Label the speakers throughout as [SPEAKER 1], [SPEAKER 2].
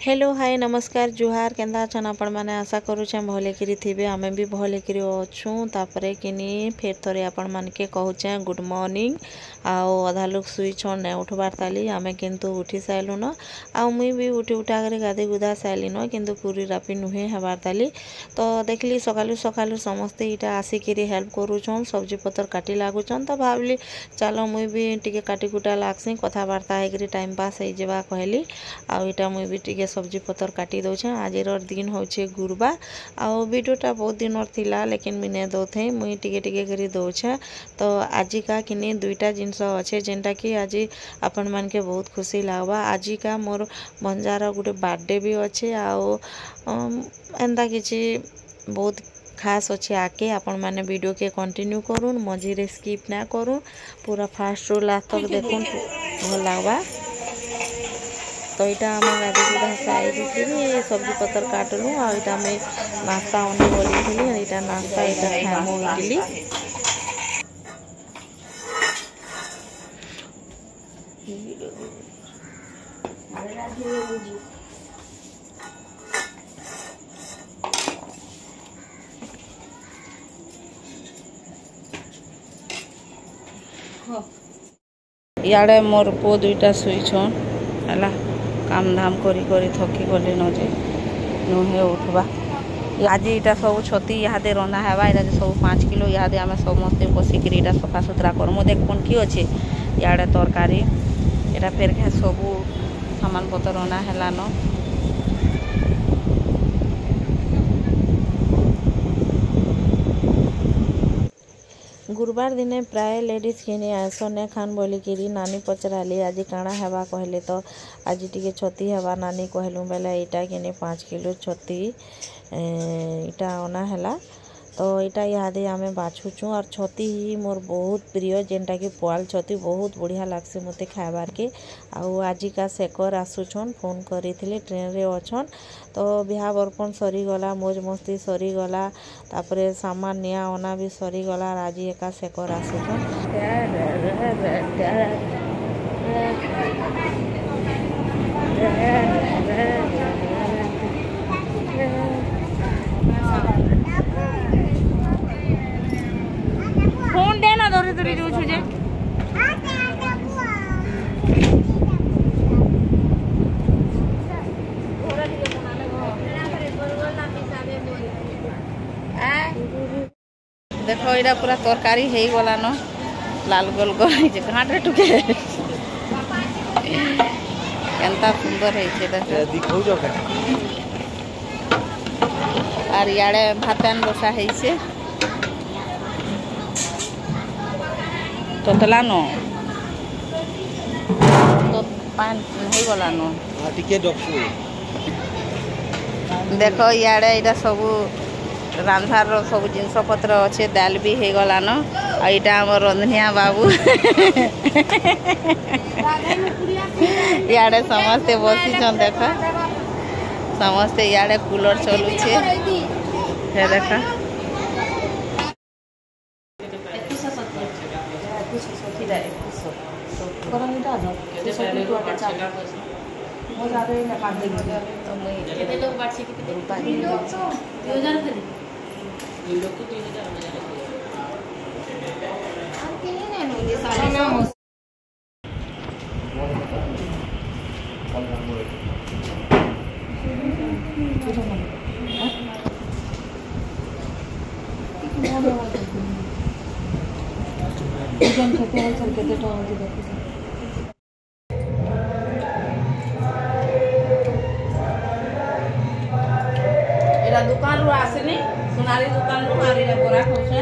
[SPEAKER 1] Hello hi नमस्कार जुहार केंदा छन आपण माने आशा करूछे भले किरी थिबे आमे भी भले किरी अछु तापरे किनी फेर थरे आपण मान के कहूचे गुड मॉर्निंग आओ आधा लोग सुई छन ने उठबार ताली आमे किंतु उठी साइलु न आ मुई भी उठी उठा करे गादे गुदा साइली न किंतु पूरी रापी नुहे हबार ताली तो देखली सकालु सकालु समस्ते इटा आसी किरी हेल्प करूछन सब्जी पतर काटी लागुछन तो भाबली चलो मुई भी टिके काटी कुटा लागसी कथा वार्ता हे करी टाइम पास हे जेबा कहली आ इटा मुई भी टिके सब्जी पतर काटी दौछे आज दिन होचे गुरुवार आउ वीडियोटा बहुत दिन थिला लेकिन मिने दौथे मुई टिके टिके करी दौछे तो आज का किनी दुईटा जिनस अच्छे जेनटा कि आज आपण मान के बहुत खुशी लागबा आज का मोर भंजार गुटे बर्थडे भी अच्छे आउ एंता किछि बहुत खास अच्छे आके आपण माने वीडियो के कंटिन्यू करूँ मझे स्किप ना करूँ पूरा फास्ट रू लास्ट तक देखूँ भल लागबा तो यहाँ आम गाड़ी गुड़ा साइड सब्जी पतर काटलु आ नाश्ता अने बोली यहाँ नाश्ता यहाँ खामु इडली
[SPEAKER 2] इे मोर पु दुईटा शुईछन है काम धाम करी करी थकी गले न जे नुहे उठवा आज यहाँ सब छती इहादे रंधा हेबा यहाँ सब 5 किलो इहादे आम समस्ते बसिक सफा सुतरा करमु देख कौन कि अच्छे इे तरकारी यहाँ फेर घे सब सामान पतर रंधा हेलान
[SPEAKER 1] गुरुवार दिने प्राय लेडीज किनी आसने खान बोली किरी नानी पचराली आज काଣା हेबा कहले तो आज टिके छती हेबा नानी कहलु बेले इटा किनी 5 किलो छती इटा अना हेला तो इटा इहादे आमे बाछुचु और छती ही मोर बहुत प्रिय जेनटा कि पुआल छती बहुत बढ़िया लागसे मते खाबार के आउ आजिका सेकर आसुछन फोन करिथिले ट्रेन रे अछन तो बिहा बर्पण सरी गला मौज मस्ती सरी गला तापरे सामान निया अना भी सरी गला आज एका सेकर आसुछन
[SPEAKER 2] फोन देना धरी धरी जो छुजे देखो इरा पूरा तरकारी हे गला न लाल गोल गोल घाटे टुके केनता सुंदर है देखो और इे भातान बसा है तोतला न तो पान हो गला न देखो इे इटा सब रांधार सब जिनस पत्र अच्छे दाल भी हो गला न आम रंधनिया बाबू इे समस्ते बसीचन देख समस्ते इे कूलर चलुचे देख दुकान रू आसनी सोनारी दुकान रू मारी बोरा खोसे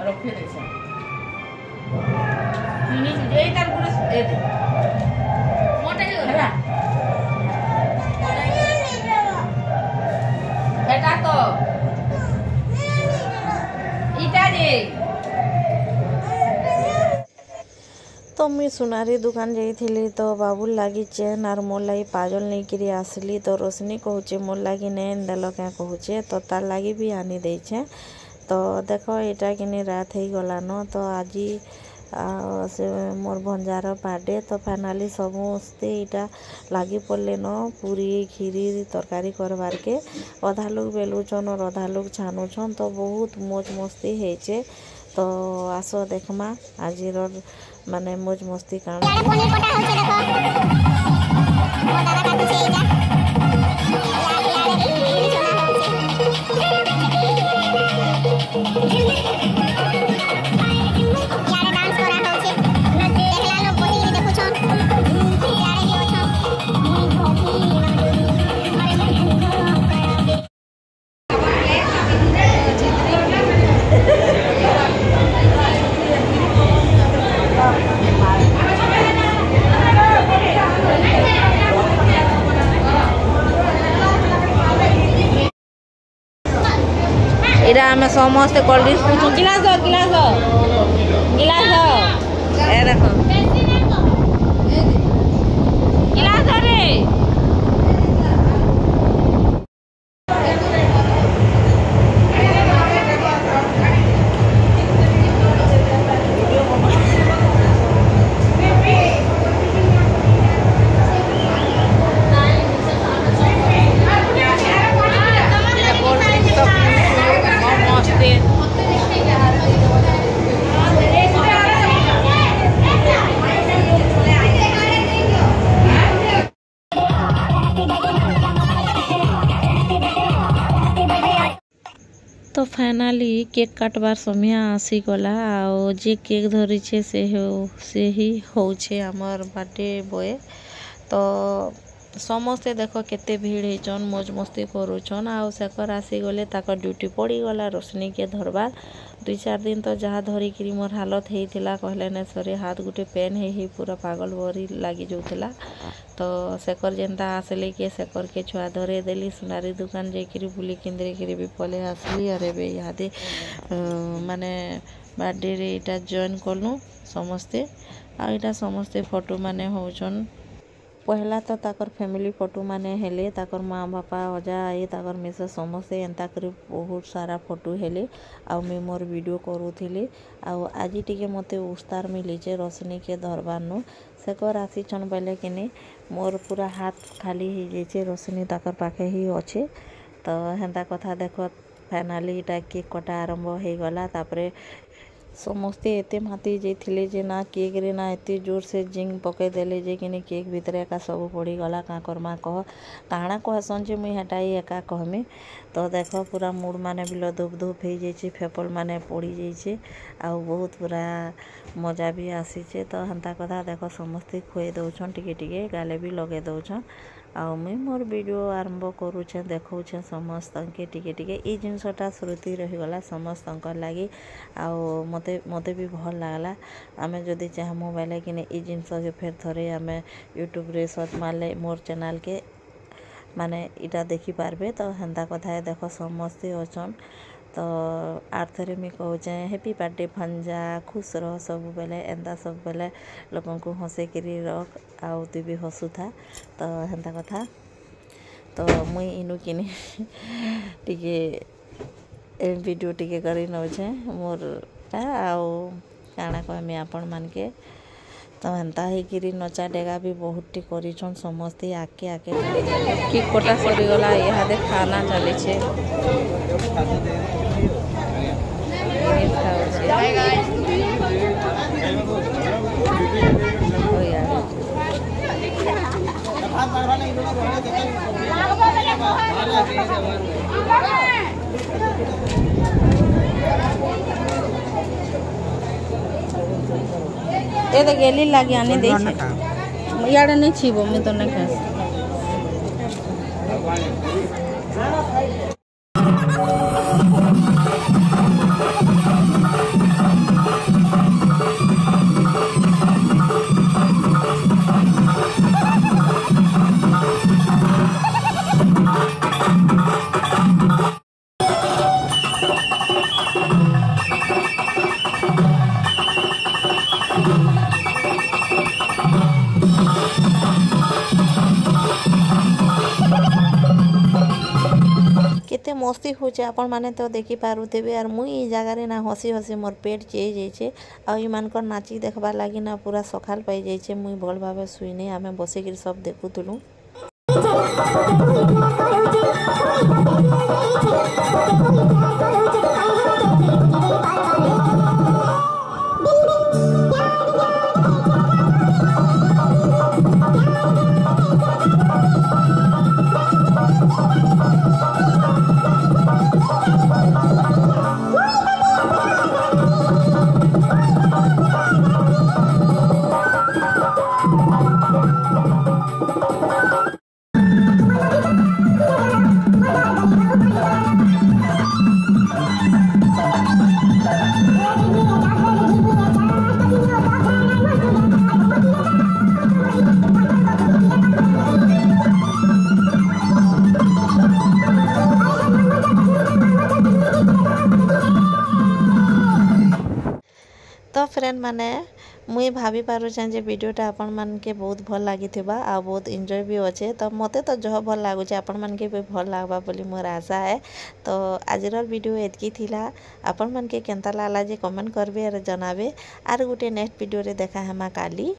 [SPEAKER 2] रखे देछ निनी जे तार गुण ए दे मोटे होला बेटा तो इटा दे
[SPEAKER 1] तो मुई सुनारी दुकान जाइली तो बाबुल लगी चेन और मोर लगी पाजल नहीं करी आसली तो रोशनी कहूचे मोर लगी नहीं देल क्या कहूचे तो तार लगी भी आनी देछे। तो देख यहाँ कि रात हो गलान तो आज से मोर भंजार बर्थडे तो फाइनाली समस्ते इटा लगी पड़े न पूरी खीरी तरकारी करवार के अधा लोग बेलुचन और अधा लोग छानुछन तो बहुत मौज मस्ती है। तो आस देखमा आज माने मौज मस्ती इरा हमें समस्ते कोल्ड ड्रिंक्स पूछो गिलास दो गिलास दो गिलास दो ए देखो गिलास दो रे। तो फाइनाली केक काटबार समय आसीगला आओ जे केक धरीछे से ही होछे आमर बर्थडे बॉय। तो समस्ते देख केते भीड़ होचन मौज मस्ती करूछन आओ सेकर आसीगले ताकर ड्यूटी पड़ी गला रोशनी के धरबार 2-4 दिन तो जहाँ धरिकी मोर हालत होता कहले न सरे हाथ गुटे पेन ही पूरा पागल बरी लगी जाऊला। तो सेकर जेनता आसले कि सेकर के छुआ धरे देली सुनारी दुकान जाकि बुली किंद्रे भी पले आसली और एबे इहादे माने बर्थडे रे इटा जॉइन कलु समस्ते आ इटा समस्ते फोटो माने होचन। पहला तो ताकर फैमिली फोटो माने हेले ताकर माँ बापा अजा आई ताकर मिसे समस्ते एंता करी बहुत सारा फोटो हेले आ मैं मोर वीडियो करूथी। आज टिके मते उस्तार मिलीचे रोशनी के धरबार सेकर आसीछन बेले कि मोर पूरा हाथ खाली हो जाइए रोशनी ताकर पाखे ही अच्छे। तो हेन्ता कथा देख फाइनाली इटा केक कटा आरंभ हो गला तापरे समस्ते एते माती जाइए जे ना केक रे ना एते जोर से जिंग पकई देले जे कि केक भितर एका सब पड़ी गला का करमा कह काଣା कहसन जे मुई हेटा ही एका कहमी। तो देख पूरा मुड़ माने बिल धूप धूप हो जाइए फेफल माने पड़ी जाइए आ बहुत पूरा मजा भी आसीचे। तो हेन्ता कथा देख समस्ते खुए दौछन टिके टिके गाले भी लगे दौछन आ मुई मोर वीडियो आरंभ करूछे देखौछे समस्त के टिके टिके ई जिनसटा श्रुति रहीगला समस्त लगी आ मते भी भल लागला। आमे जदि चाहमु बोले कि ई जिनस के फेर थरे आमे यूट्यूब रे सर्च मारले मोर चैनल के माने इटा देखी पारबे। तो हेन्ता कथा देख समस्ते अछन। तो आर्थरे मी कहूचे हैप्पी बर्थडे भंजा खुश रह सब बेले एंता सब बेले लोगों को हंसे करी रख आउ तू भी हसू था। तो हेन्ता कथा तो मुई इनु किनी टिके वीडियो टिके करी नौछे मोर आउ काଣା कहमी आपण मान के। तो हेन्ता ही नचा डेगा भी बहुत टी करिछन समस्ते आके आके केक कटा सरी गला इहादे खाना चलीछे। ये तो गेली लागी आने दे यार नहीं छीबो मैं तो नहीं खास। मस्ती होचे आपण माने तो देखि पारुथेबे आर मुई ई जगह रे ना हसी हसी मोर पेट चेई जाइछे आ ई मानकर नाची देखबार लागी ना पूरा सखाल पाई जाइछे मुई भल भाबे सुइने आमे बसिकिर सब देखुथुलु। तो फ्रेंड माने मुई भाभी पारुछें जे वीडियोटा आपण मन के बहुत भल लागिथिबा आ बहुत एंजॉय भी होचे। तो मते तो जह भल लागुचे आपण मन के भी भल लागबा बोली मोर आशा है। तो आजिर वीडियो एतकी थिला आपण मन के केनता लागला जे कमेंट करबे और जनाबे आर गुटे नेक्स्ट वीडियो रे देखा हेमा काली।